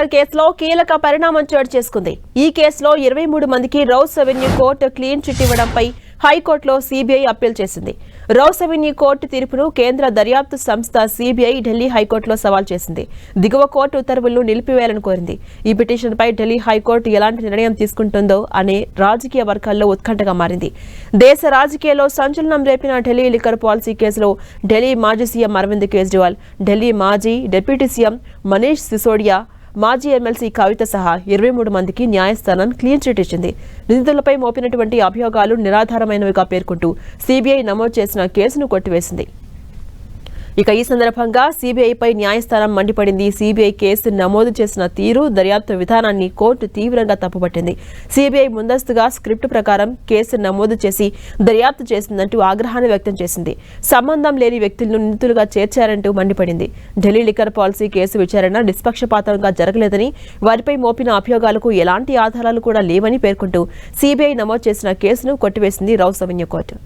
Liquor కేసులో కీలక పరిణామం చోటు చేసుకుంది. ఈ కేసులో 23 మందికి Rouse Avenue court clean chit ఇవ్వడంపై హైకోర్టులో సీబీఐ అప్పీల్ చేసింది. రౌస్ అవెన్యూ కోర్టు తీర్పును కేంద్ర దర్యాప్తు సంస్థ సీబీఐ ఢిల్లీ హైకోర్టులో సవాల్ చేసింది. దిగువ కోర్టు ఉత్తర్వులను నిలిపివేయాలని కోరింది. ఈ పిటిషన్పై ఢిల్లీ హైకోర్టు ఎలాంటి నిర్ణయం తీసుకుంటుందో అనే రాజకీయ వర్గాల్లో ఉత్కంఠగా మారింది. దేశ రాజకీయాల్లో సంచలనం రేపిన ఢిల్లీ లిక్కర్ పాలసీ కేసులో ఢిల్లీ మాజీ సీఎం అరవింద్ కేజ్రీవాల్, ఢిల్లీ మాజీ డిప్యూటీ సీఎం మనీష్ సిసోడియా, మాజీ ఎమ్మెల్సీ కవిత సహా 23 మందికి న్యాయస్థానం క్లీన్ చిట్ ఇచ్చింది. నిందితులపై మోపినటువంటి అభియోగాలు నిరాధారమైనవిగా పేర్కొంటూ సీబీఐ నమోదు చేసిన కేసును కొట్టివేసింది. ఇక ఈ సందర్భంగా సీబీఐపై న్యాయస్థానం మండిపడింది. సీబీఐ కేసు నమోదు చేసిన తీరు, దర్యాప్తు విధానాన్ని కోర్టు తీవ్రంగా తప్పుపట్టింది. సీబీఐ ముందస్తుగా స్క్రిప్ట్ ప్రకారం కేసు నమోదు చేసి దర్యాప్తు చేసిందంటూ ఆగ్రహాన్ని వ్యక్తం చేసింది. సంబంధం లేని వ్యక్తులను నిందితులుగా చేర్చారంటూ మండిపడింది. ఢిల్లీ లిక్కర్ పాలసీ కేసు విచారణ నిష్పక్షపాతంగా జరగలేదని, వారిపై మోపిన అభియోగాలకు ఎలాంటి ఆధారాలు కూడా లేవని పేర్కొంటూ సీబీఐ నమోదు చేసిన కేసును కొట్టివేసింది రౌస్ అవెన్యూ కోర్టు.